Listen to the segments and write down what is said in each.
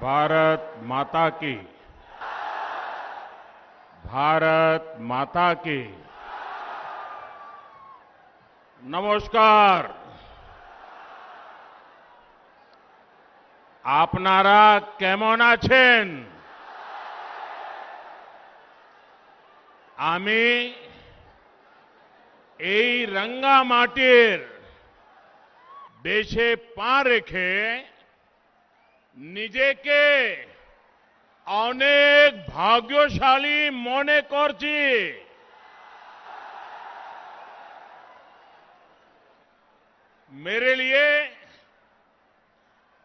भारत माता की। भारत माता की। नमस्कार। आपनारा केमन आছেন? আমি এই রাঙ্গামাটির দেশে পা রেখে নিজেকে অনেক ভাগ্যশালী মনে করছি। मेरे लिए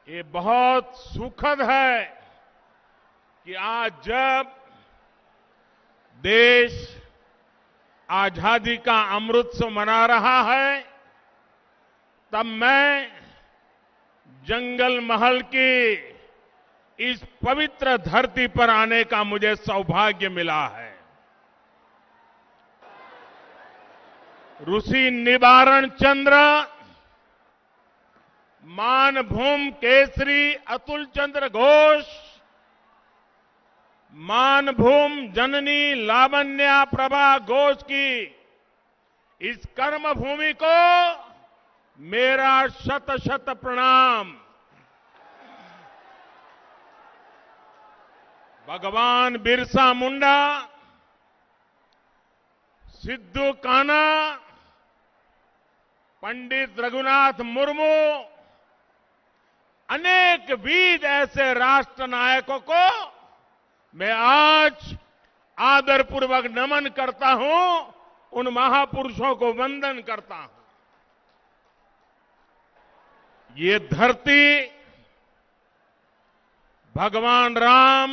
ये बहुत सुखद है कि आज जब देश आजादी का अमृतोत्सव मना रहा है, तब मैं जंगल महल की इस पवित्र धरती पर आने का मुझे सौभाग्य मिला है। ऋषि निवारण चंद्र, मानभूम केसरी अतुल चंद्र घोष, मानभूम जननी लावण्या प्रभा घोष की इस कर्मभूमि को मेरा शत शत प्रणाम। भगवान बिरसा मुंडा, सिद्धू कान्हा, पंडित रघुनाथ मुर्मू, अनेक वीर ऐसे राष्ट्र नायकों को मैं आज आदरपूर्वक नमन करता हूं, उन महापुरुषों को वंदन करता हूं। ये धरती भगवान राम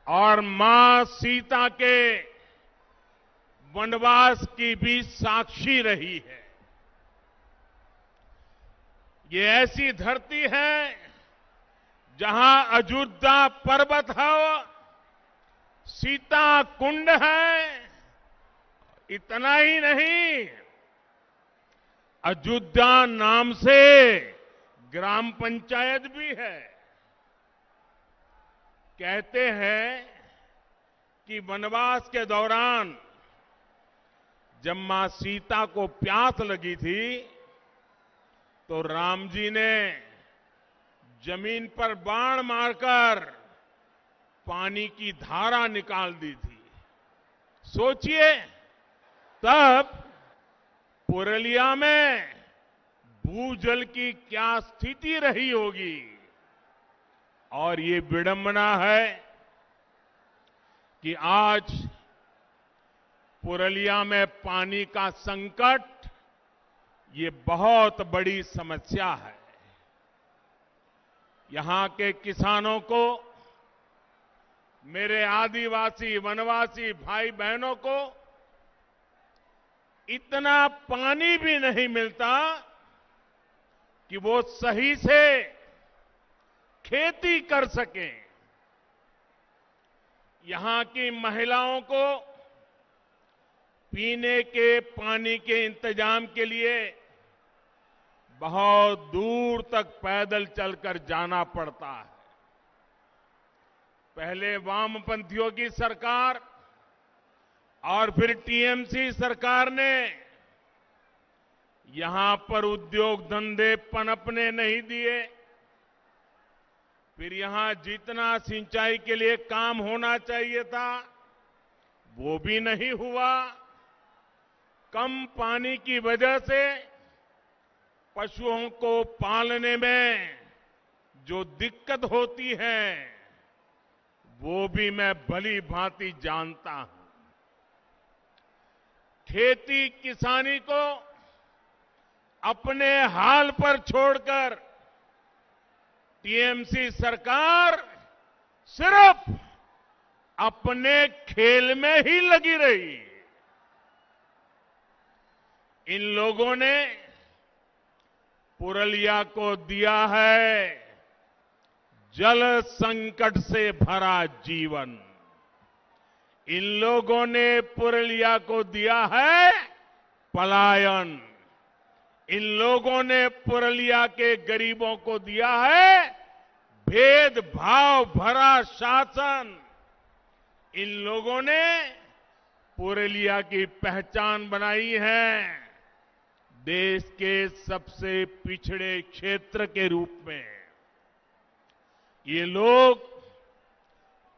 और मां सीता के वनवास की भी साक्षी रही है। ये ऐसी धरती है जहां अयोध्या पर्वत है, सीता कुंड है। इतना ही नहीं, अयोध्या नाम से ग्राम पंचायत भी है। कहते हैं कि वनवास के दौरान जब मां सीता को प्यास लगी थी तो राम जी ने जमीन पर बाण मारकर पानी की धारा निकाल दी थी। सोचिए, तब पुरलिया में भूजल की क्या स्थिति रही होगी। और ये विडंबना है कि आज पुरलिया में पानी का संकट ये बहुत बड़ी समस्या है। यहां के किसानों को, मेरे आदिवासी वनवासी भाई बहनों को इतना पानी भी नहीं मिलता कि वो सही से खेती कर सकें। यहां की महिलाओं को पीने के पानी के इंतजाम के लिए बहुत दूर तक पैदल चलकर जाना पड़ता है। पहले वामपंथियों की सरकार और फिर टीएमसी सरकार ने यहां पर उद्योग धंधे पनपने नहीं दिए। फिर यहां जितना सिंचाई के लिए काम होना चाहिए था वो भी नहीं हुआ। कम पानी की वजह से पशुओं को पालने में जो दिक्कत होती है वो भी मैं भली भांति जानता हूं। खेती किसानी को अपने हाल पर छोड़कर टीएमसी सरकार सिर्फ अपने खेल में ही लगी रही। इन लोगों ने पुरलिया को दिया है जल संकट से भरा जीवन। इन लोगों ने पुरलिया को दिया है पलायन। इन लोगों ने पुरलिया के गरीबों को दिया है भेदभाव भरा शासन इन लोगों ने पुरुलिया की पहचान बनाई है देश के सबसे पिछड़े क्षेत्र के रूप में। ये लोग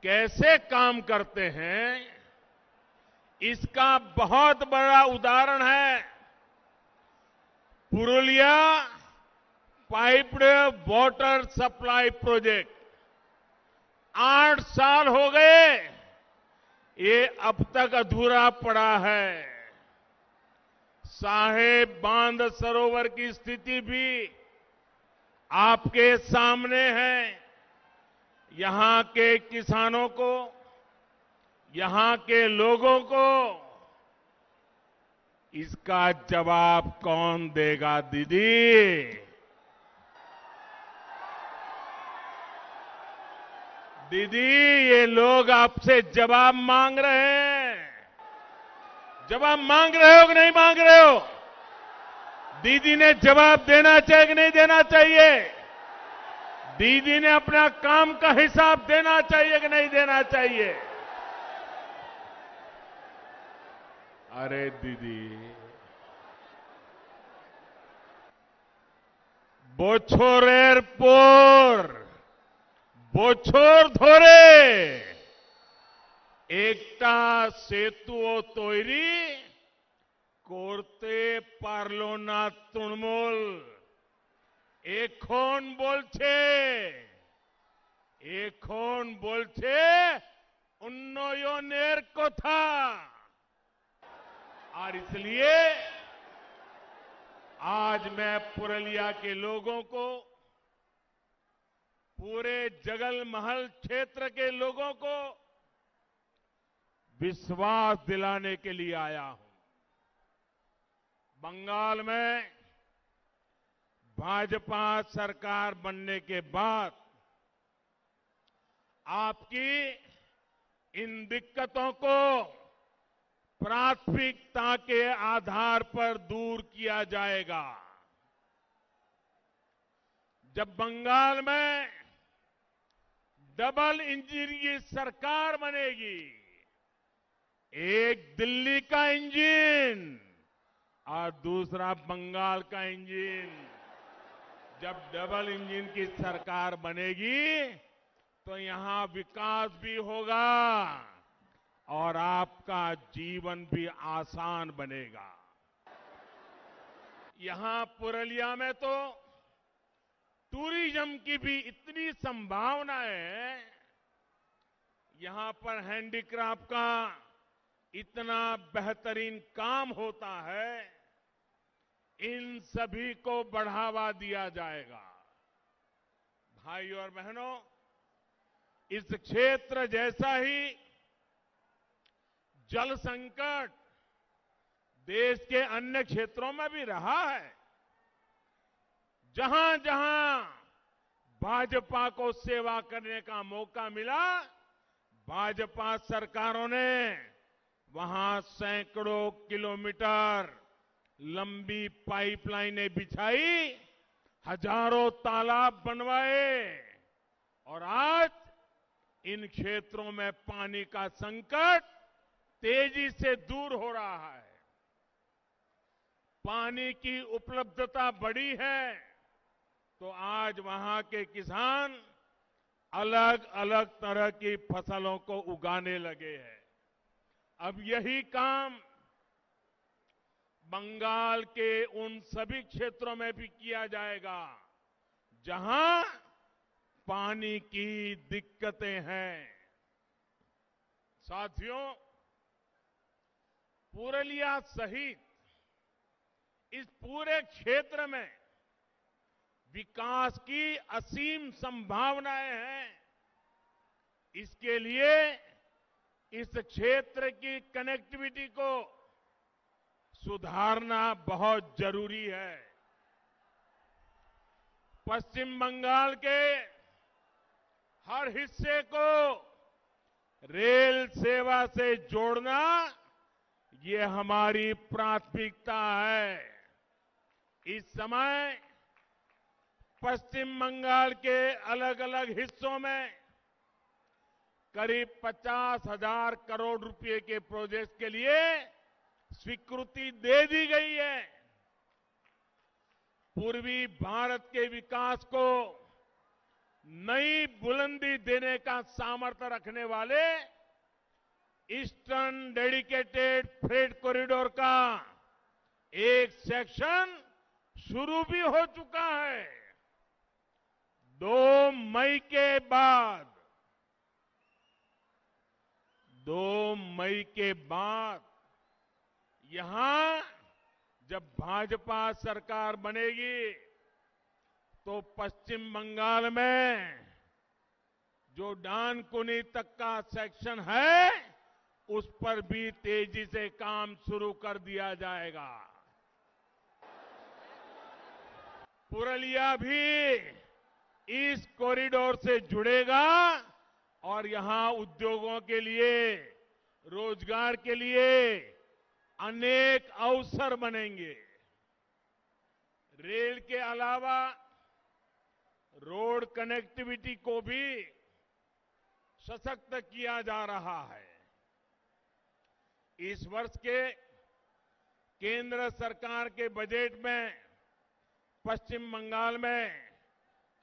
कैसे काम करते हैं, इसका बहुत बड़ा उदाहरण है Purulia piped water supply project. 8 साल हो गए, ये अब तक अधूरा पड़ा है। साहेब बांध सरोवर की स्थिति भी आपके सामने है। यहां के किसानों को, यहां के लोगों को इसका जवाब कौन देगा दीदी? दीदी, ये लोग आपसे जवाब मांग रहे हैं। जवाब मांग रहे हो कि नहीं मांग रहे हो? दीदी ने जवाब देना चाहिए कि नहीं देना चाहिए? दीदी ने अपना काम का हिसाब देना चाहिए कि नहीं देना चाहिए? अरे दीदी, बोछोरेर पोर बोछोर धोरे एकटा सेतुओ तैरी করতে পারল না তৃণমূল। এখন বলছে উন্নয়নের কথা। और इसलिए आज मैं पुरुलिया के लोगों को, पूरे जगलमहल क्षेत्र के लोगों को विश्वास दिलाने के लिए आया हूं। बंगाल में भाजपा सरकार बनने के बाद आपकी इन दिक्कतों को प्राथमिकता के आधार पर दूर किया जाएगा। जब बंगाल में डबल इंजन की सरकार बनेगी, एक दिल्ली का इंजन और दूसरा बंगाल का इंजन, जब डबल इंजन की सरकार बनेगी तो यहां विकास भी होगा और आपका जीवन भी आसान बनेगा। यहां पुरुलिया में तो टूरिज्म की भी इतनी संभावनाएं हैं। यहां पर हैंडीक्राफ्ट का इतना बेहतरीन काम होता है, इन सभी को बढ़ावा दिया जाएगा। भाइयों और बहनों, इस क्षेत्र जैसा ही जल संकट देश के अन्य क्षेत्रों में भी रहा है। जहां जहां भाजपा को सेवा करने का मौका मिला, भाजपा सरकारों ने वहां सैकड़ों किलोमीटर लंबी पाइपलाइनें बिछाई, हजारों तालाब बनवाए और आज इन क्षेत्रों में पानी का संकट तेजी से दूर हो रहा है। पानी की उपलब्धता बढ़ी है तो आज वहां के किसान अलग अलग तरह की फसलों को उगाने लगे हैं। अब यही काम बंगाल के उन सभी क्षेत्रों में भी किया जाएगा जहां पानी की दिक्कतें हैं। साथियों, पुरुलिया सहित इस पूरे क्षेत्र में विकास की असीम संभावनाएं हैं। इसके लिए इस क्षेत्र की कनेक्टिविटी को सुधारना बहुत जरूरी है। पश्चिम बंगाल के हर हिस्से को रेल सेवा से जोड़ना, ये हमारी प्राथमिकता है। इस समय पश्चिम बंगाल के अलग अलग हिस्सों में करीब 50,000 करोड़ रुपए के प्रोजेक्ट के लिए स्वीकृति दे दी गई है। पूर्वी भारत के विकास को नई बुलंदी देने का सामर्थ्य रखने वाले ईस्टर्न डेडिकेटेड फ्रेट कॉरिडोर का एक सेक्शन शुरू भी हो चुका है। 2 मई के बाद 2 मई के बाद यहां जब भाजपा सरकार बनेगी तो पश्चिम बंगाल में जो डानकुनी तक का सेक्शन है उस पर भी तेजी से काम शुरू कर दिया जाएगा। पुरलिया भी इस कॉरिडोर से जुड़ेगा और यहां उद्योगों के लिए, रोजगार के लिए अनेक अवसर बनेंगे। रेल के अलावा रोड कनेक्टिविटी को भी सशक्त किया जा रहा है। इस वर्ष के केंद्र सरकार के बजट में पश्चिम बंगाल में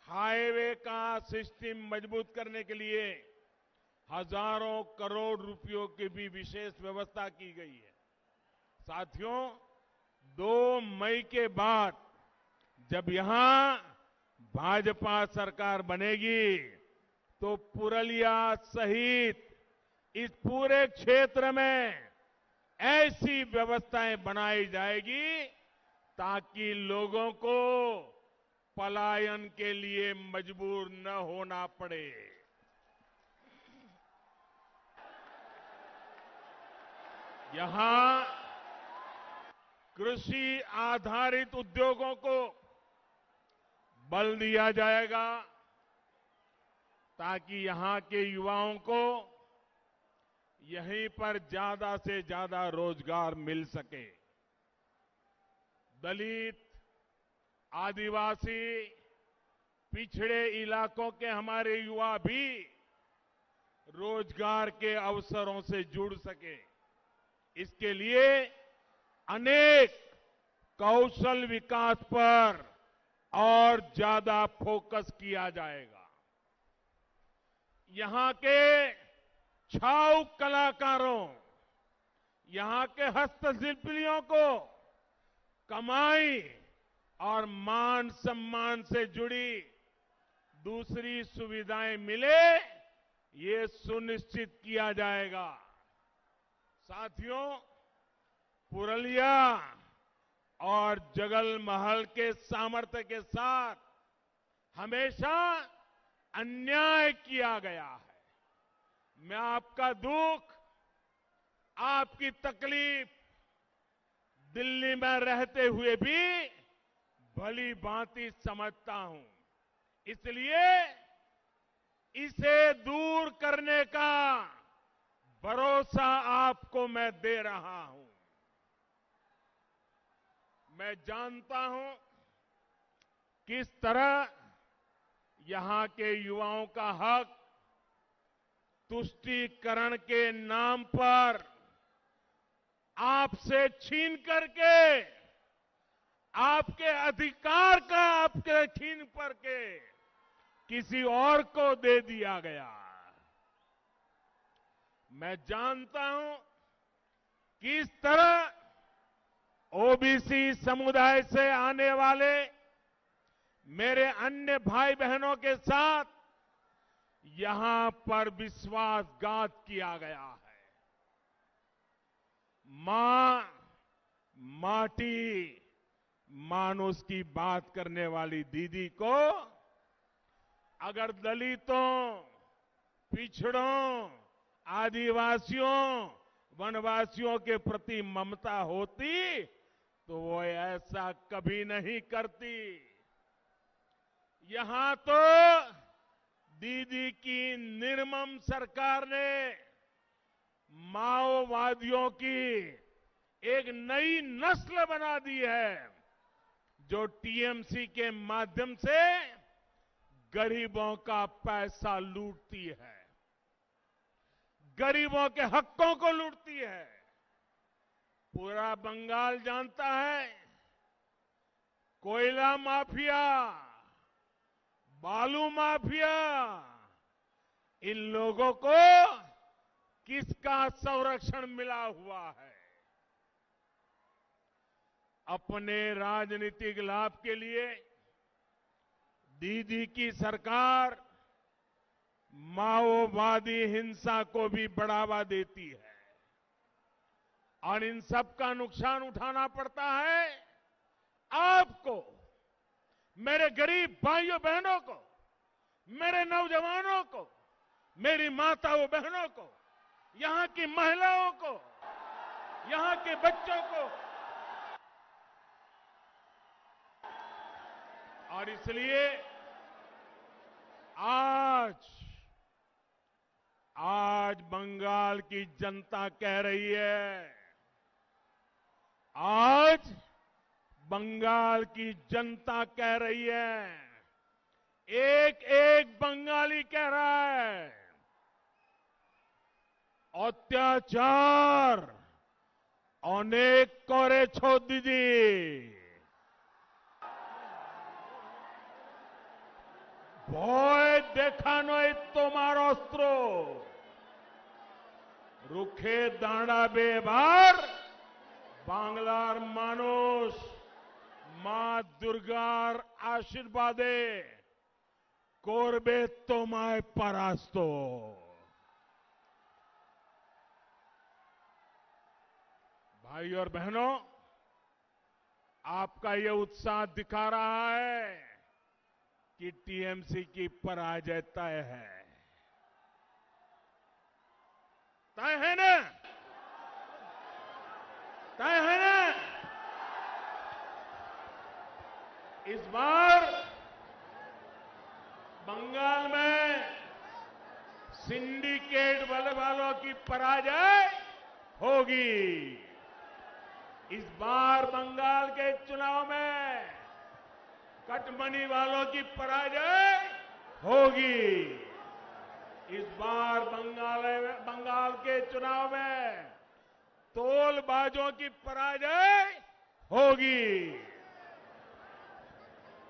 हाईवे का सिस्टम मजबूत करने के लिए हजारों करोड़ रुपयों की भी विशेष व्यवस्था की गई है। साथियों, 2 मई के बाद जब यहां भाजपा सरकार बनेगी तो पुरलिया सहित इस पूरे क्षेत्र में ऐसी व्यवस्थाएं बनाई जाएगी ताकि लोगों को पलायन के लिए मजबूर न होना पड़े। यहां कृषि आधारित उद्योगों को बल दिया जाएगा ताकि यहां के युवाओं को यहीं पर ज्यादा से ज्यादा रोजगार मिल सके। दलित, आदिवासी, पिछड़े इलाकों के हमारे युवा भी रोजगार के अवसरों से जुड़ सके, इसके लिए अनेक कौशल विकास पर और ज्यादा फोकस किया जाएगा। यहां के छाऊ कलाकारों, यहां के हस्तशिल्पियों को कमाई और मान सम्मान से जुड़ी दूसरी सुविधाएं मिले, ये सुनिश्चित किया जाएगा। साथियों, पुरलिया और जगलमहल के सामर्थ्य के साथ हमेशा अन्याय किया गया है। मैं आपका दुख, आपकी तकलीफ दिल्ली में रहते हुए भी भली भांति समझता हूं। इसलिए इसे दूर करने का भरोसा आपको मैं दे रहा हूं। मैं जानता हूं किस तरह यहां के युवाओं का हक तुष्टीकरण के नाम पर आपसे छीन करके, आपके अधिकार का आपके छीन करके किसी और को दे दिया गया। मैं जानता हूं किस तरह ओबीसी समुदाय से आने वाले मेरे अन्य भाई बहनों के साथ यहां पर विश्वासघात किया गया है। मां, माटी, मानुष की बात करने वाली दीदी को अगर दलितों, पिछड़ों, आदिवासियों, वनवासियों के प्रति ममता होती तो वो ऐसा कभी नहीं करती। यहां तो दीदी की निर्मम सरकार ने माओवादियों की एक नई नस्ल बना दी है, जो टीएमसी के माध्यम से गरीबों का पैसा लूटती है, गरीबों के हकों को लूटती है। पूरा बंगाल जानता है, कोयला माफिया, बालू माफिया, इन लोगों को किसका संरक्षण मिला हुआ है। अपने राजनीतिक लाभ के लिए दीदी की सरकार माओवादी हिंसा को भी बढ़ावा देती है और इन सब का नुकसान उठाना पड़ता है आपको, मेरे गरीब भाइयों बहनों को, मेरे नौजवानों को, मेरी माताओं बहनों को, यहां की महिलाओं को, यहां के बच्चों को। और इसलिए आज बंगाल की जनता कह रही है, आज बंगाल की जनता कह रही है, एक एक बंगाली कह रहा है, अत्याचार अनेक करेছো दीदी, ভয় দেখানোই তোমার অস্ত্র, রুখে দাঁড়াবে এবার বাংলার মানুষ মা দুর্গার আশীর্বাদে, করবে তোমায় পরাস্ত। भाई और बहनों, आपका ये उत्साह दिखा रहा है कि टीएमसी की पराजय तय है। तय है ना? तय है ना? इस बार बंगाल में सिंडिकेट वालों की पराजय होगी। इस बार बंगाल के चुनाव में कटमनी वालों की पराजय होगी। इस बार बंगाल के चुनाव में तोलबाजों की पराजय होगी।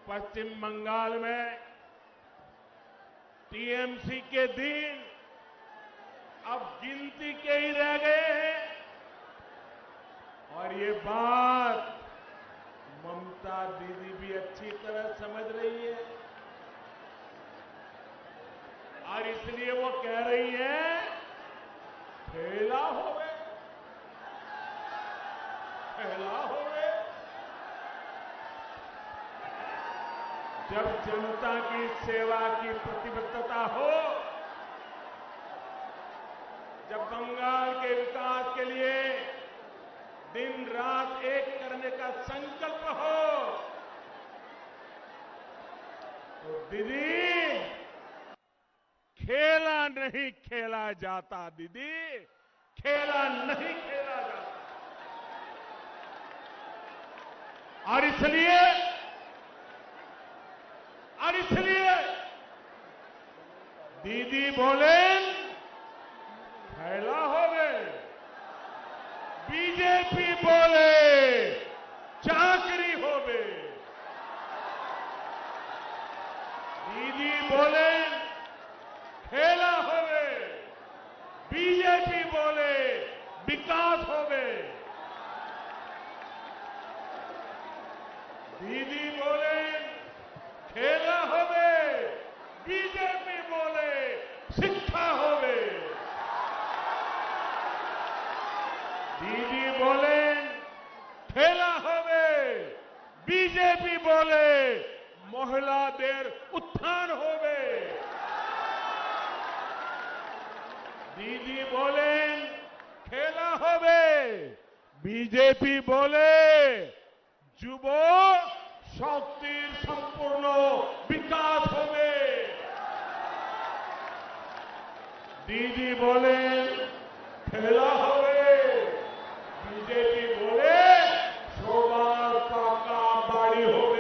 पश्चिम बंगाल में टीएमसी के दिन अब गिनती के ही रह गए हैं और ये बात ममता दीदी भी अच्छी तरह समझ रही है और इसलिए वो कह रही है, खेला होवे, खेला होवे। जब जनता की सेवा की प्रतिबद्धता हो, जब बंगाल के विकास के लिए दिन रात एक करने का संकल्प हो, तो दीदी खेला नहीं खेला जाता, दीदी खेला नहीं खेला जाता। और इसलिए दीदी बोले खेला होवे, बीजेपी बोले चाकरी होवे। दीदी बोले खेला होवे, बीजेपी बोले विकास होवे। दीदी बोले खेला होवे, बीजेपी बोले शिक्षा होवे। दीदी बोले खेला होवे, बीजेपी बोले महिलादेर उत्थान होवे। दीदी बोले खेला होवे, बीजेपी बोले যুব শক্তির সম্পূর্ণ বিকাশ হবে। দিদি বলে খেলা হবে, বিজেপি বলে সবার পাকা বাড়ি হবে।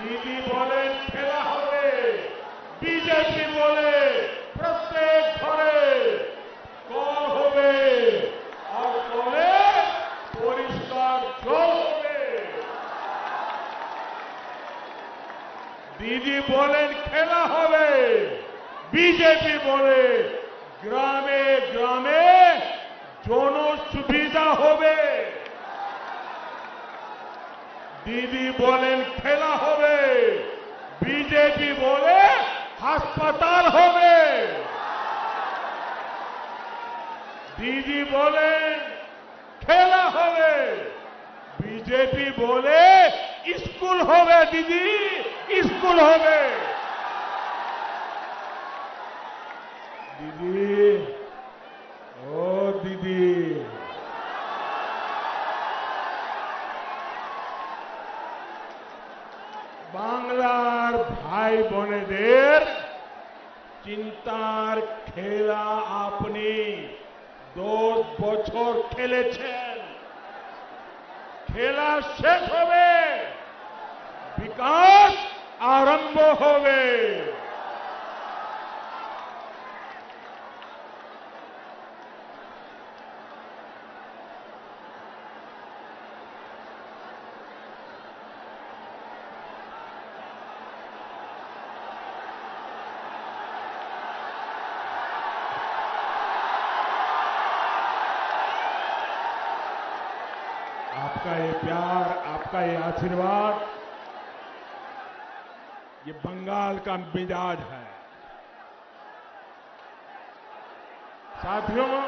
दीदी बोले खेला হবে বিজেপি बोले प्रत्येक घरे कल হবে और कले পরিষ্কার জল হবে। दीदी बोले खेला হবে বিজেপি बोले ग्रामे ग्रामे জন সুবিধা হবে। दीदी बोलें खेला होवे बीजेपी बोले अस्पताल होवे। दीदी बोले खेला होवे बीजेपी बोले स्कूल होवे। दीदी स्कूल होवे। दीदी ओ दीदी বাংলার ভাই বোনেদের চিন্তার খেলা আপনি 10 বছর খেলেছেন। খেলা শেষ হবে, বিকাশ আরম্ভ হবে। आपका ये प्यार, आपका ये आशीर्वाद, ये बंगाल का मिजाज है। साथियों,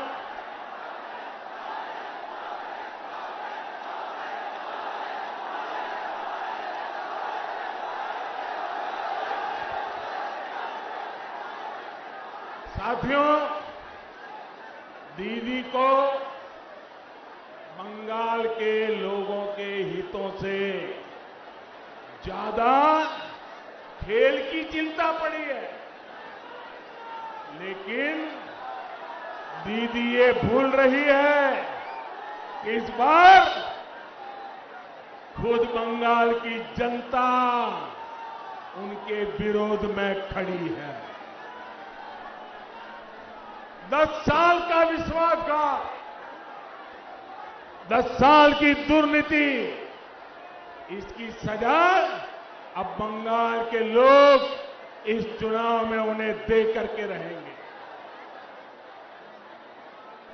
दीदी को बंगाल के लोगों के हितों से ज्यादा खेल की चिंता पड़ी है। लेकिन दीदी ये भूल रही है कि इस बार खुद बंगाल की जनता उनके विरोध में खड़ी है। 10 साल का विश्वासघात, 10 साल की दुर्नीति, इसकी सजा अब बंगाल के लोग इस चुनाव में उन्हें दे करके रहेंगे।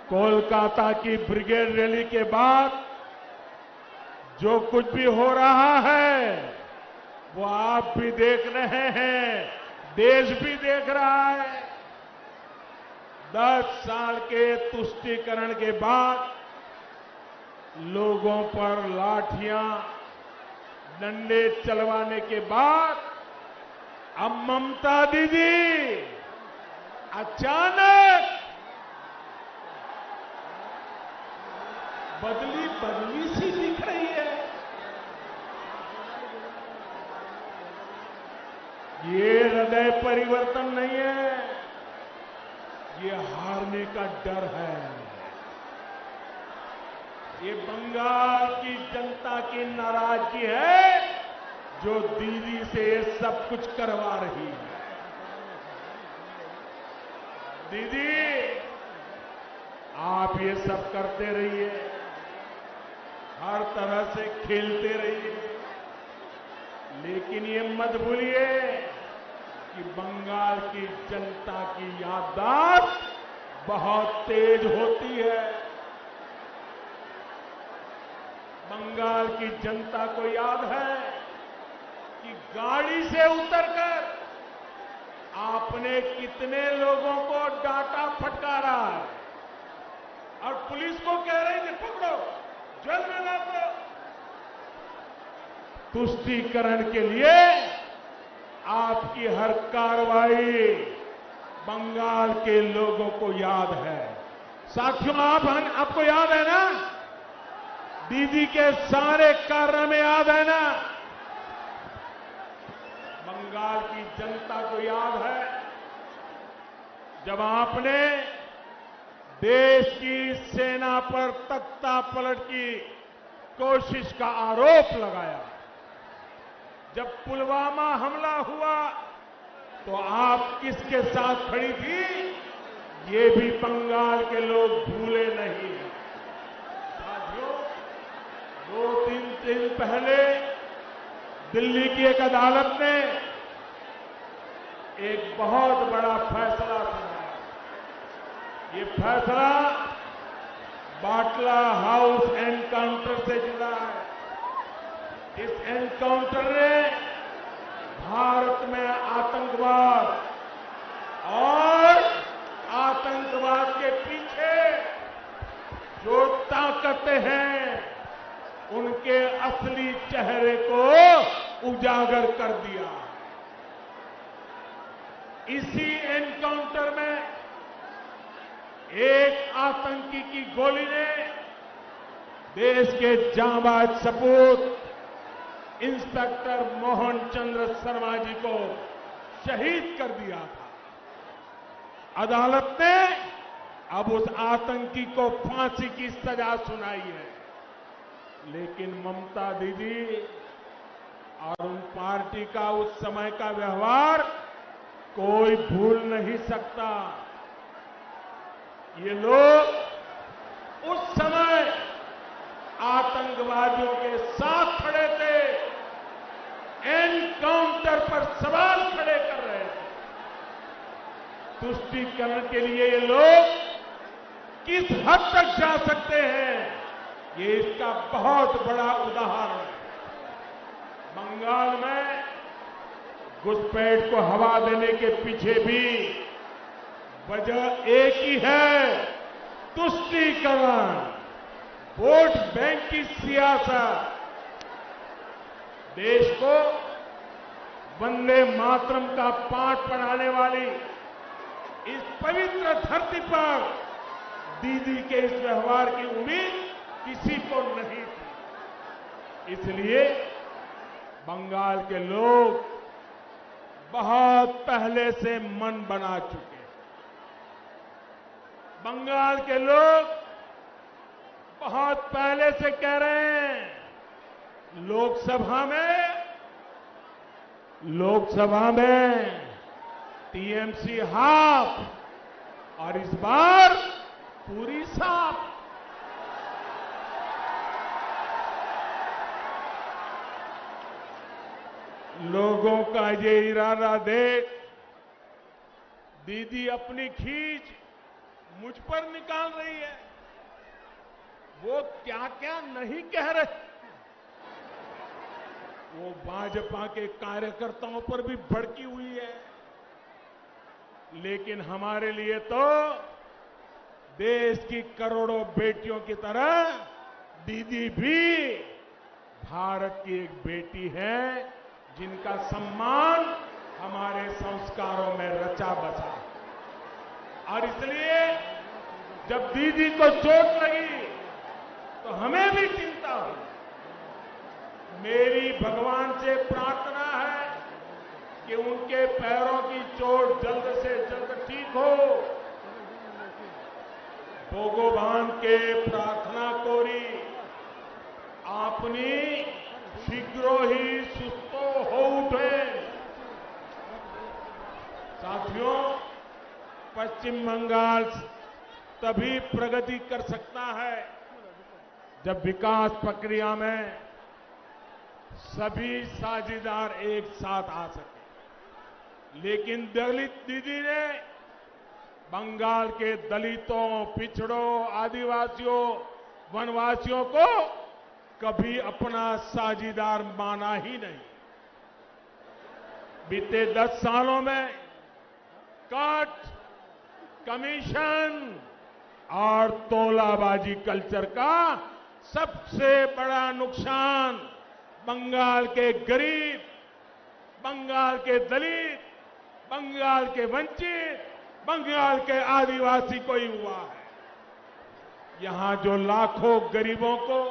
कोलकाता की ब्रिगेड रैली के बाद जो कुछ भी हो रहा है वो आप भी देख रहे हैं, देश भी देख रहा है। 10 साल के तुष्टीकरण के बाद लोगों पर लाठियां, डंडे चलवाने के बाद अब ममता दीदी अचानक बदली सी दिख रही है। ये हृदय परिवर्तन नहीं है, ये हारने का डर है। ये बंगाल की जनता की नाराजगी है जो दीदी से ये सब कुछ करवा रही है। दीदी, आप ये सब करते रहिए, हर तरह से खेलते रहिए, लेकिन ये मत भूलिए कि बंगाल की जनता की याददाश्त बहुत तेज होती है। बंगाल की जनता को याद है कि गाड़ी से उतरकर आपने कितने लोगों को डांटा फटकारा और पुलिस को कह रहे थे पकड़ो, जेल में डाल दो। तुष्टीकरण के लिए आपकी हर कार्रवाई बंगाल के लोगों को याद है। साथियों, आपको याद है ना, दीदी के सारे कार्य में याद है ना, बंगाल की जनता को याद है जब आपने देश की सेना पर तख्ता पलट की कोशिश का आरोप लगाया। जब पुलवामा हमला हुआ तो आप किसके साथ खड़ी थी, ये भी बंगाल के लोग भूले नहीं। साथियों, 2-3 दिन पहले दिल्ली की एक अदालत ने एक बहुत बड़ा फैसला सुनाया। ये फैसला बाटला हाउस एनकाउंटर से जुड़ा है। इस एनकाउंटर ने भारत में आतंकवाद और आतंकवाद के पीछे जो ताकतें हैं उनके असली चेहरे को उजागर कर दिया। इसी एनकाउंटर में एक आतंकी की गोली ने देश के जांबाज सपूत इंस्पेक्टर मोहन चंद्र शर्मा जी को शहीद कर दिया था। अदालत ने अब उस आतंकी को फांसी की सजा सुनाई है, लेकिन ममता दीदी और उन पार्टी का उस समय का व्यवहार कोई भूल नहीं सकता। ये लोग उस समय आतंकवादियों के साथ खड़े थे, एनकाउंटर पर सवाल खड़े कर रहे थे। तुष्टीकरण के लिए ये लोग किस हद तक जा सकते हैं, ये इसका बहुत बड़ा उदाहरण है। बंगाल में घुसपैठ को हवा देने के पीछे भी वजह एक ही है, तुष्टीकरण, वोट बैंक की सियासत। देश को वंदे मातरम का पाठ पढ़ाने वाली इस पवित्र धरती पर दीदी के इस व्यवहार की उम्मीद किसी को नहीं थी। इसलिए बंगाल के लोग बहुत पहले से मन बना चुके हैं। बंगाल के लोग बहुत पहले से कह रहे हैं, लोकसभा में टीएमसी हाफ और इस बार पूरी साफ। लोगों का ये इरादा देख दीदी अपनी खींच मुझ पर निकाल रही है। वो क्या क्या नहीं कह रहे, वो भाजपा के कार्यकर्ताओं पर भी भड़की हुई है। लेकिन हमारे लिए तो देश की करोड़ों बेटियों की तरह दीदी भी भारत की एक बेटी है, जिनका सम्मान हमारे संस्कारों में रचा बसा। और इसलिए जब दीदी को चोट लगी तो हमें भी चिंता हुई। मेरी भगवान से प्रार्थना है कि उनके पैरों की चोट जल्द से जल्द ठीक हो। भगवान के प्रार्थना कोरी आपनी शीघ्र ही सुस्तो हो उठे। साथियों, पश्चिम बंगाल तभी प्रगति कर सकता है जब विकास प्रक्रिया में सभी साझेदार एक साथ आ सके। लेकिन दलित दीदी ने बंगाल के दलितों, पिछड़ों, आदिवासियों, वनवासियों को कभी अपना साझीदार माना ही नहीं। बीते 10 सालों में कट, कमीशन और तोलाबाजी कल्चर का सबसे बड़ा नुकसान बंगाल के गरीब, बंगाल के दलित, बंगाल के वंचित, बंगाल के आदिवासी को ही हुआ है। यहां जो लाखों गरीबों को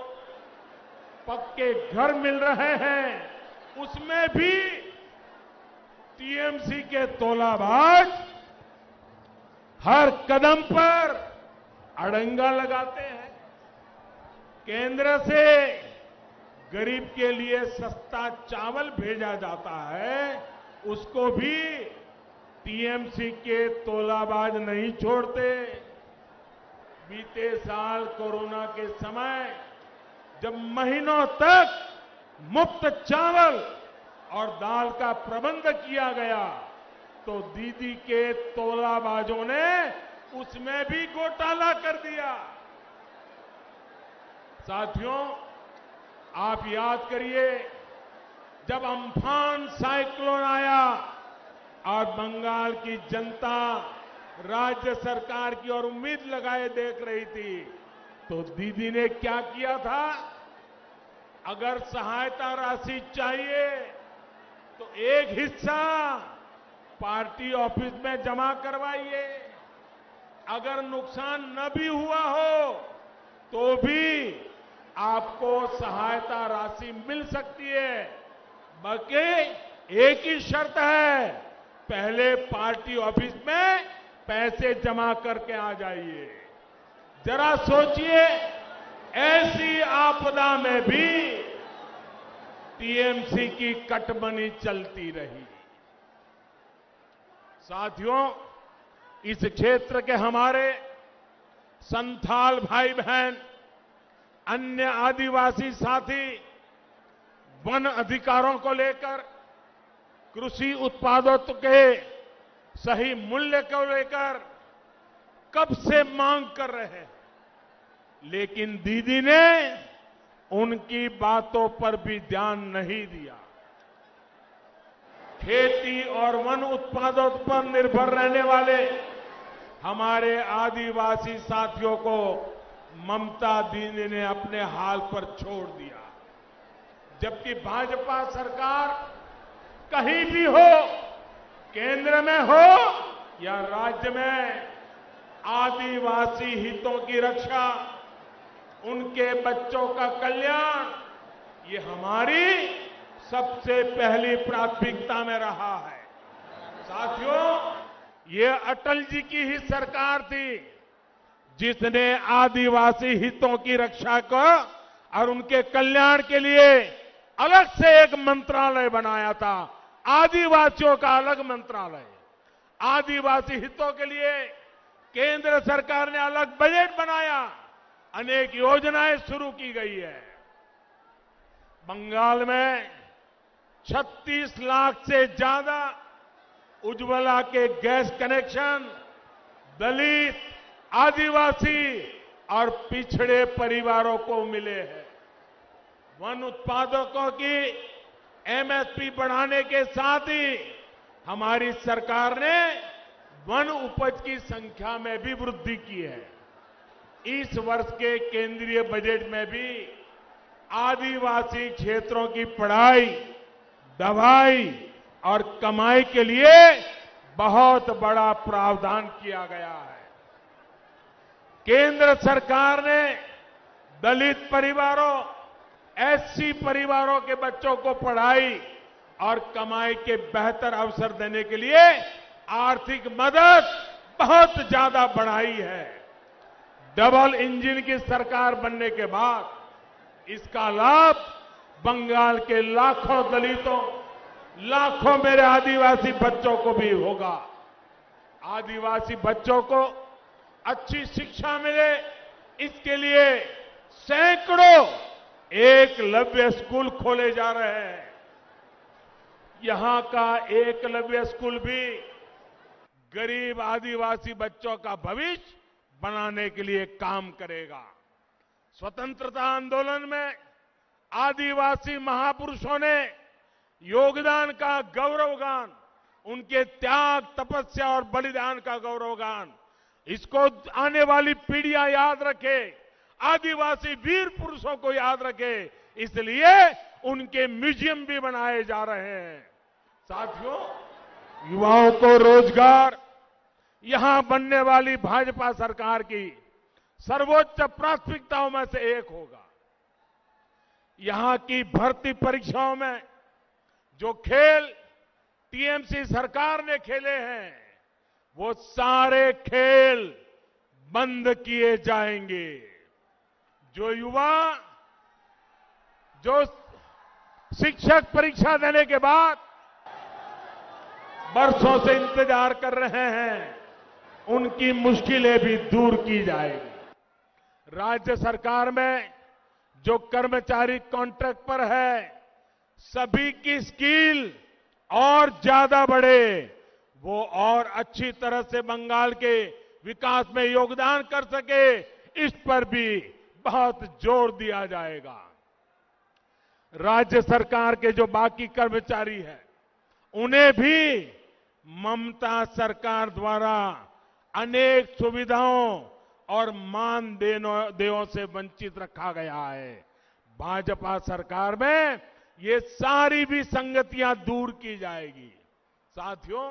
पक्के घर मिल रहे हैं, उसमें भी टीएमसी के तोलाबाज हर कदम पर अड़ंगा लगाते हैं। केंद्र से गरीब के लिए सस्ता चावल भेजा जाता है, उसको भी टीएमसी के तोलाबाज नहीं छोड़ते। बीते साल कोरोना के समय जब महीनों तक मुफ्त चावल और दाल का प्रबंध किया गया, तो दीदी के तोलाबाजों ने उसमें भी घोटाला कर दिया। साथियों, आप याद करिए, जब अम्फान साइक्लोन आया और बंगाल की जनता राज्य सरकार की ओर उम्मीद लगाए देख रही थी, तो दीदी ने क्या किया था? अगर सहायता राशि चाहिए तो एक हिस्सा पार्टी ऑफिस में जमा करवाइए, अगर नुकसान न भी हुआ हो तो भी आपको सहायता राशि मिल सकती है। बल्कि एक ही शर्त है, पहले पार्टी ऑफिस में पैसे जमा करके आ जाइए। जरा सोचिए, ऐसी आपदा में भी टीएमसी की कटमनी चलती रही। साथियों, इस क्षेत्र के हमारे संथाल भाई बहन, अन्य आदिवासी साथी वन अधिकारों को लेकर, कृषि उत्पादों के सही मूल्य को लेकर कब से मांग कर रहे हैं, लेकिन दीदी ने उनकी बातों पर भी ध्यान नहीं दिया। खेती और वन उत्पादों पर निर्भर रहने वाले हमारे आदिवासी साथियों को ममता दीदी ने अपने हाल पर छोड़ दिया। जबकि भाजपा सरकार कहीं भी हो, केंद्र में हो या राज्य में, आदिवासी हितों की रक्षा, उनके बच्चों का कल्याण, ये हमारी सबसे पहली प्राथमिकता में रहा है। साथियों, ये अटल जी की ही सरकार थी जिसने आदिवासी हितों की रक्षा को और उनके कल्याण के लिए अलग से एक मंत्रालय बनाया था, आदिवासियों का अलग मंत्रालय। आदिवासी हितों के लिए केंद्र सरकार ने अलग बजट बनाया, अनेक योजनाएं शुरू की गई है। बंगाल में 36 लाख से ज्यादा उज्ज्वला के गैस कनेक्शन दलित, आदिवासी और पिछड़े परिवारों को मिले हैं। वन उत्पादकों की एमएसपी बढ़ाने के साथ ही हमारी सरकार ने वन उपज की संख्या में भी वृद्धि की है। इस वर्ष के केंद्रीय बजट में भी आदिवासी क्षेत्रों की पढ़ाई, दवाई और कमाई के लिए बहुत बड़ा प्रावधान किया गया है। केंद्र सरकार ने दलित परिवारों, एससी परिवारों के बच्चों को पढ़ाई और कमाई के बेहतर अवसर देने के लिए आर्थिक मदद बहुत ज्यादा बढ़ाई है। डबल इंजन की सरकार बनने के बाद इसका लाभ बंगाल के लाखों दलितों, लाखों मेरे आदिवासी बच्चों को भी होगा। आदिवासी बच्चों को अच्छी शिक्षा मिले, इसके लिए सैकड़ों एकलव्य स्कूल खोले जा रहे हैं। यहां का एकलव्य स्कूल भी गरीब आदिवासी बच्चों का भविष्य बनाने के लिए काम करेगा। स्वतंत्रता आंदोलन में आदिवासी महापुरुषों ने योगदान का गौरवगान, उनके त्याग, तपस्या और बलिदान का गौरवगान, इसको आने वाली पीढ़ियां याद रखे, आदिवासी वीर पुरुषों को याद रखे, इसलिए उनके म्यूजियम भी बनाए जा रहे हैं। साथियों, युवाओं को रोजगार यहां बनने वाली भाजपा सरकार की सर्वोच्च प्राथमिकताओं में से एक होगा। यहां की भर्ती परीक्षाओं में जो खेल टीएमसी सरकार ने खेले हैं, वो सारे खेल बंद किए जाएंगे। जो युवा जो शिक्षक परीक्षा देने के बाद बरसों से इंतजार कर रहे हैं, उनकी मुश्किलें भी दूर की जाएगी। राज्य सरकार में जो कर्मचारी कॉन्ट्रैक्ट पर है, सभी की स्किल और ज्यादा बढ़े, वो और अच्छी तरह से बंगाल के विकास में योगदान कर सके, इस पर भी बहुत जोर दिया जाएगा। राज्य सरकार के जो बाकी कर्मचारी हैं, उन्हें भी ममता सरकार द्वारा अनेक सुविधाओं और मानदेयों से वंचित रखा गया है। भाजपा सरकार में ये सारी भी संगतियां दूर की जाएगी। साथियों,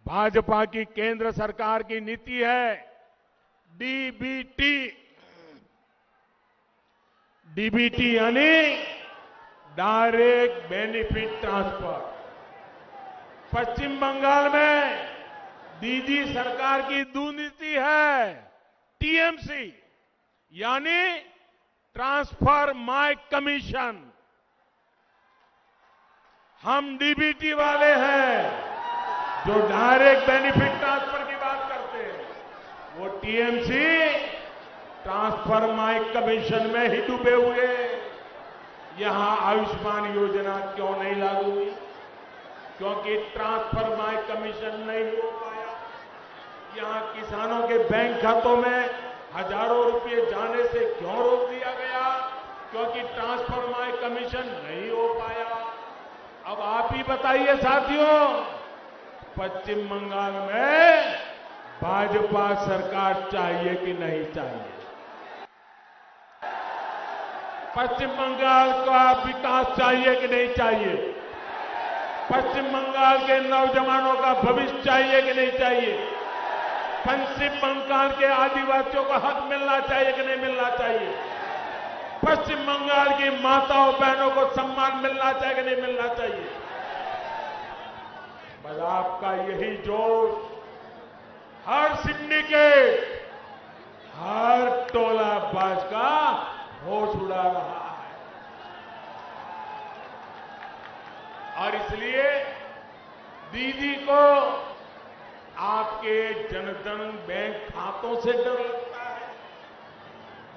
भाजपा की केंद्र सरकार की नीति है डीबीटी। डीबीटी यानी डायरेक्ट बेनिफिट ट्रांसफर। पश्चिम बंगाल में दीदी सरकार की दुनीति है टीएमसी, यानी ट्रांसफर माय कमीशन। हम डीबीटी वाले हैं, जो डायरेक्ट बेनिफिट ट्रांसफर की बात करते हैं। वो टीएमसी ट्रांसफर माय कमीशन में ही डूबे हुए। यहां आयुष्मान योजना क्यों नहीं लागू हुई? क्योंकि ट्रांसफर माय कमीशन नहीं हो पाया। यहां किसानों के बैंक खातों में हजारों रुपए जाने से क्यों रोक दिया गया? क्योंकि ट्रांसफर माय कमीशन नहीं हो पाया। अब आप ही बताइए साथियों, पश्चिम बंगाल में भाजपा सरकार चाहिए कि नहीं चाहिए? पश्चिम बंगाल का विकास चाहिए कि नहीं चाहिए? पश्चिम बंगाल के नौजवानों का भविष्य चाहिए कि नहीं चाहिए? पश्चिम बंगाल के आदिवासियों को हक मिलना चाहिए कि नहीं मिलना चाहिए? पश्चिम बंगाल की माताओं बहनों को सम्मान मिलना चाहिए कि नहीं मिलना चाहिए? बस आपका यही जोश हर सिंडिकेट, हर टोला बाज का होश उड़ा रहा है। और इसलिए दीदी को आपके जनधन बैंक खातों से डर लगता है।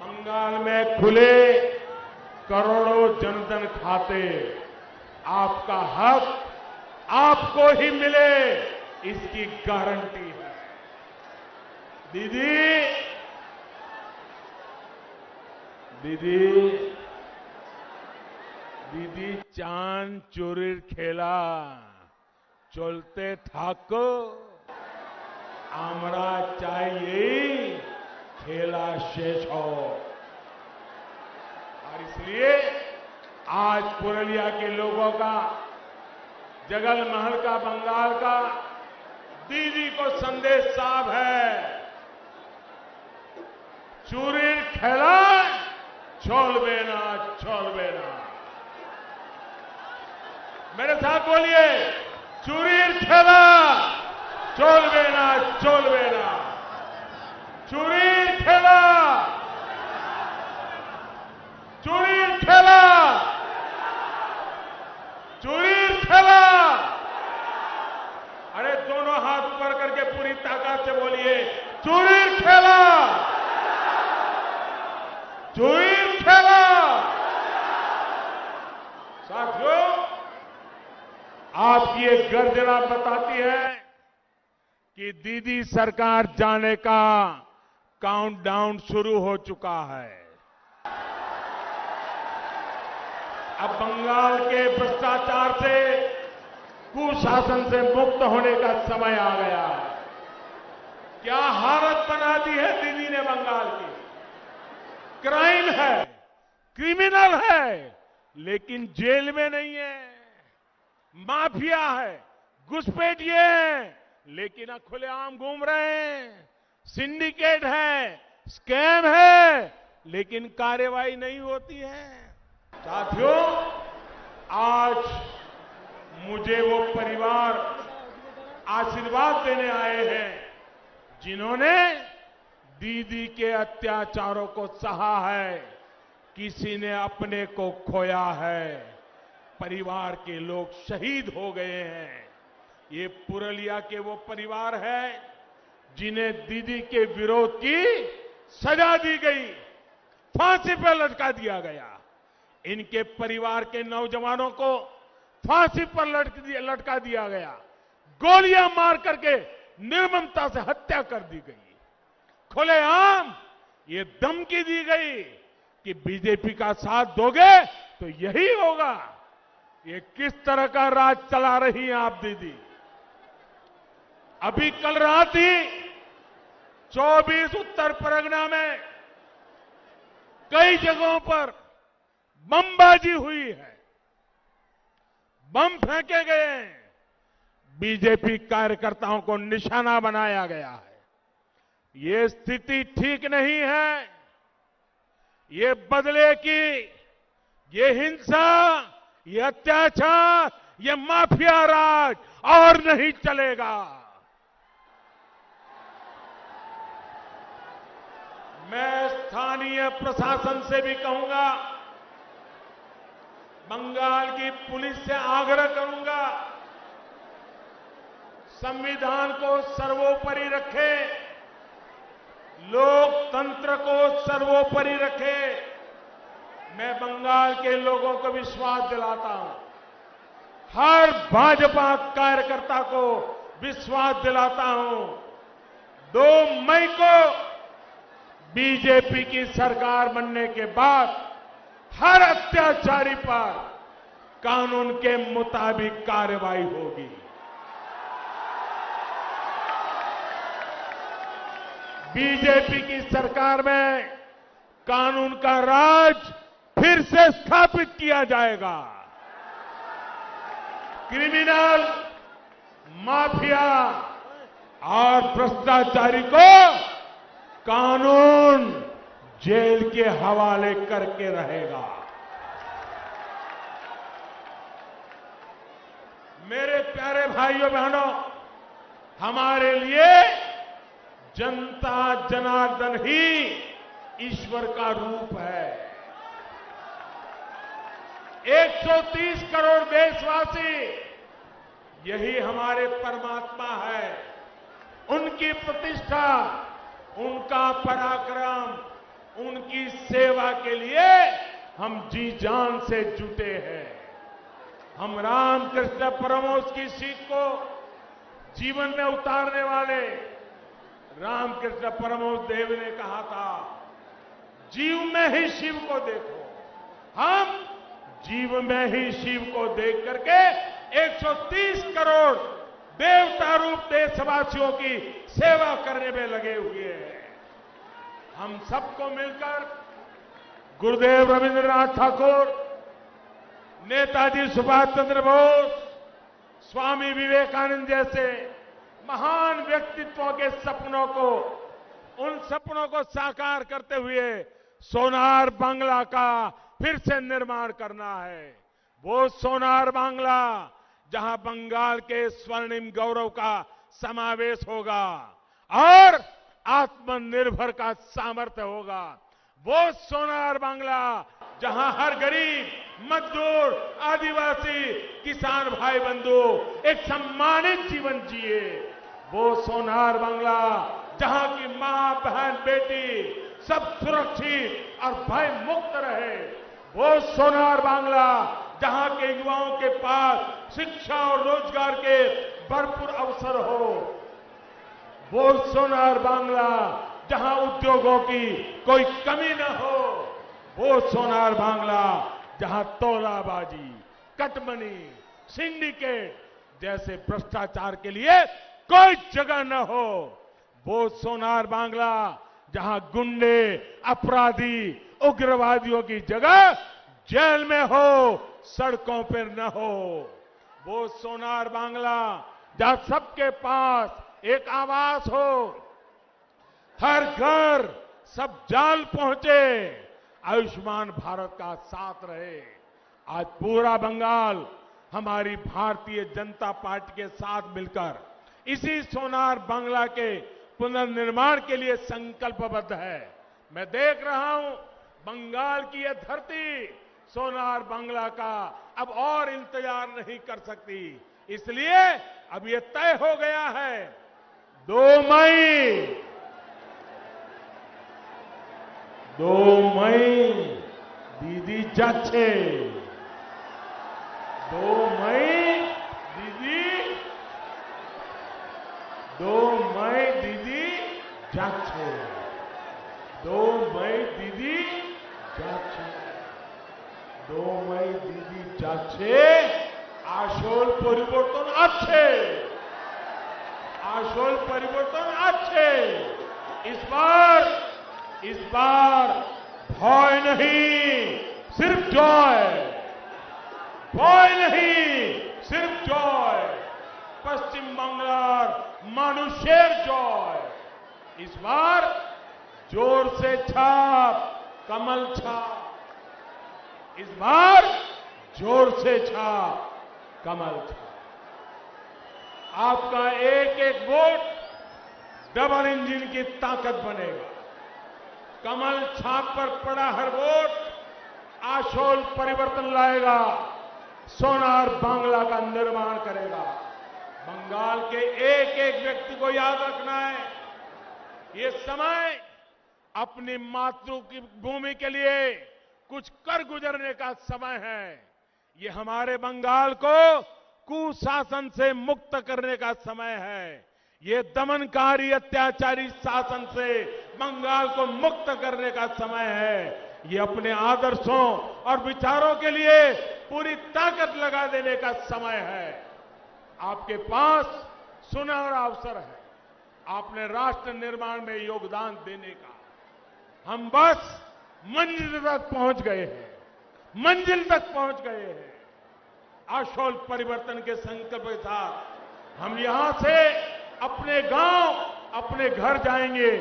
बंगाल में खुले करोड़ों जनधन खाते, आपका हक आपको ही मिले, इसकी गारंटी है। दीदी चांद चोरीर खेला चलते थाको, आमरा चाहिए खेला शेष हो। और इसलिए आज पुरुलिया के लोगों का, जगल महल का, बंगाल का दीदी को संदेश साफ है, चूरीर खेला छोड़बे ना, छोड़बे ना। मेरे साथ बोलिए, चूरीर खेला छोड़बे ना, छोड़बे ना। चूरीर खेला, चूरीर खेला, चूरीर खेला। अरे दोनों हाथ ऊपर करके पूरी ताकत से बोलिए, चूरीर खेला, चूरीर खेला। साथियों, आपकी ये गर्जना बताती है कि दीदी सरकार जाने का काउंटडाउन शुरू हो चुका है। अब बंगाल के भ्रष्टाचार से, कुशासन से मुक्त होने का समय आ गया है। क्या हालत बना दी है दीदी ने बंगाल की। क्राइम है, क्रिमिनल है, लेकिन जेल में नहीं है। माफिया है, घुसपैठिए हैं, लेकिन खुलेआम घूम रहे हैं। सिंडिकेट है, स्कैम है, लेकिन कार्रवाई नहीं होती है। साथियों, आज मुझे वो परिवार आशीर्वाद देने आए हैं जिन्होंने दीदी के अत्याचारों को सहा है किसी ने अपने को खोया है, परिवार के लोग शहीद हो गए हैं। ये पुरलिया के वो परिवार है जिन्हें दीदी के विरोध की सजा दी गई, फांसी पर लटका दिया गया। इनके परिवार के नौजवानों को फांसी पर लटका दिया गया, गोलियां मार करके निर्ममता से हत्या कर दी गई। खुलेआम ये धमकी दी गई कि बीजेपी का साथ दोगे तो यही होगा। ये किस तरह का राज चला रही हैं आप दीदी? अभी कल रात ही 24 उत्तर परगना में कई जगहों पर बमबाजी हुई है, बम फेंके गए हैं, बीजेपी कार्यकर्ताओं को निशाना बनाया गया है। ये स्थिति ठीक नहीं है। ये बदले की, ये हिंसा, ये अत्याचार, ये माफिया राज और नहीं चलेगा। मैं स्थानीय प्रशासन से भी कहूंगा, बंगाल की पुलिस से आग्रह करूंगा, संविधान को सर्वोपरि रखे, लोकतंत्र को सर्वोपरि रखे। मैं बंगाल के लोगों को विश्वास दिलाता हूं, हर भाजपा कार्यकर्ता को विश्वास दिलाता हूं, 2 मई को बीजेपी की सरकार बनने के बाद हर अत्याचारी पर कानून के मुताबिक कार्रवाई होगी। बीजेपी की सरकार में कानून का राज फिर से स्थापित किया जाएगा। क्रिमिनल, माफिया और भ्रष्टाचारी को कानून जेल के हवाले करके रहेगा। मेरे प्यारे भाइयों बहनों, हमारे लिए जनता जनार्दन ही ईश्वर का रूप है। 130 करोड़ देशवासी, यही हमारे परमात्मा है। उनकी प्रतिष्ठा, उनका पराक्रम, उनकी सेवा के लिए हम जी जान से जुटे हैं। हम रामकृष्ण परमहंस की सीख को जीवन में उतारने वाले रामकृष्ण परमहंस देव ने कहा था, जीव में ही शिव को देखो। हम जीव में ही शिव को देख करके 130 करोड़ देवता रूप देशवासियों की सेवा करने में लगे हुए हैं। हम सबको मिलकर गुरुदेव रविंद्रनाथ ठाकुर, नेताजी सुभाष चंद्र बोस, स्वामी विवेकानंद जैसे महान व्यक्तित्वों के सपनों को, उन सपनों को साकार करते हुए सोनार बांग्ला का फिर से निर्माण करना है। वो सोनार बांग्ला जहां बंगाल के स्वर्णिम गौरव का समावेश होगा और आत्मनिर्भर का सामर्थ्य होगा। वो सोनार बांग्ला जहां हर गरीब, मजदूर, आदिवासी, किसान भाई बंधु एक सम्मानित जीवन जिए। वो सोनार बांग्ला जहां की मां, बहन, बेटी सब सुरक्षित और भय मुक्त रहे। वो सोनार बांग्ला जहां के युवाओं के पास शिक्षा और रोजगार के भरपूर अवसर हो। वो सोनार बांग्ला जहां उद्योगों की कोई कमी न हो। वो सोनार बांग्ला जहां तोलाबाजी, कटमनी, सिंडिकेट जैसे भ्रष्टाचार के लिए कोई जगह न हो। वो सोनार बांग्ला जहां गुंडे, अपराधी, उग्रवादियों की जगह जेल में हो, सड़कों पर न हो। वो सोनार बांग्ला जहां सबके पास एक आवास हो, हर घर सब जाल पहुंचे, आयुष्मान भारत का साथ रहे। आज पूरा बंगाल हमारी भारतीय जनता पार्टी के साथ मिलकर इसी सोनार बांग्ला के पुनर्निर्माण के लिए संकल्पबद्ध है। मैं देख रहा हूं बंगाल की यह धरती सोनार बांग्ला का अब और इंतजार नहीं कर सकती। इसलिए अब यह तय हो गया है 2 मई 2 मई दीदी जाच्छे 2 मई दीदी 2 मई दीदी जाच्छे 2 मई दीदी जाच्छे 2 मई दीदी যাচ্ছে আসল পরিবর্তন আছে আসল পরিবর্তন আছে इस बार भय नहीं सिर्फ जय पश्चिम बांग्लार मानुषेर जय इस बार जोर से छाप कमल छाप इस बार जोर से छाप कमल छाप आपका एक एक वोट डबल इंजन की ताकत बनेगा। कमल छाप पर पड़ा हर वोट आशोल परिवर्तन लाएगा, सोनार बांग्ला का निर्माण करेगा। बंगाल के एक एक व्यक्ति को याद रखना है, ये समय अपनी मातृभूमि के लिए कुछ कर गुजरने का समय है। ये हमारे बंगाल को कुशासन से मुक्त करने का समय है। ये दमनकारी अत्याचारी शासन से बंगाल को मुक्त करने का समय है। ये अपने आदर्शों और विचारों के लिए पूरी ताकत लगा देने का समय है। आपके पास सुनहरा अवसर है, आपने राष्ट्र निर्माण में योगदान देने का। हम बस मंजिल तक पहुंच गए हैं। आशोल परिवर्तन के संकल्प के साथ हम यहां से अपने गांव, अपने घर जाएंगे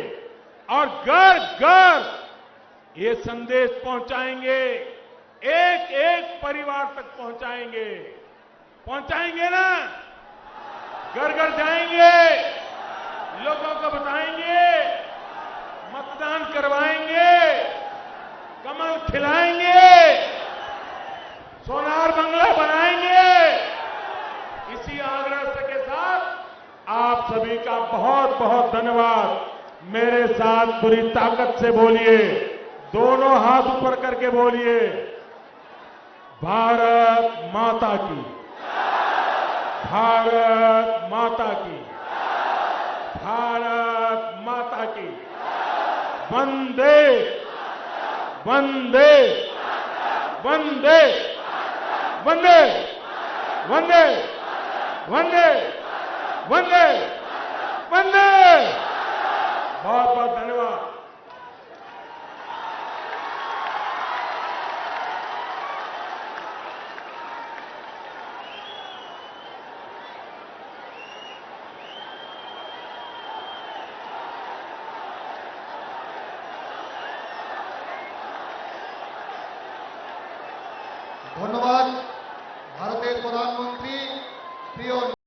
और घर घर ये संदेश पहुंचाएंगे, एक एक परिवार तक पहुंचाएंगे ना। घर घर जाएंगे, लोगों को बताएंगे, मतदान करवाएंगे, कमल खिलाएंगे, सोनार बांग्ला बनाएंगे। इसी आग्रह के साथ आप सभी का बहुत बहुत धन्यवाद। मेरे साथ पूरी ताकत से बोलिए, दोनों हाथ ऊपर करके बोलिए, भारत माता की, भारत माता की, भारत माता की। वंदे वंदे वंदे वंदे वंदे वंदे वंदे वंदे। बहुत बहुत धन्यवाद। ধন্যবাদ ভারতের প্রধানমন্ত্রী প্রিয়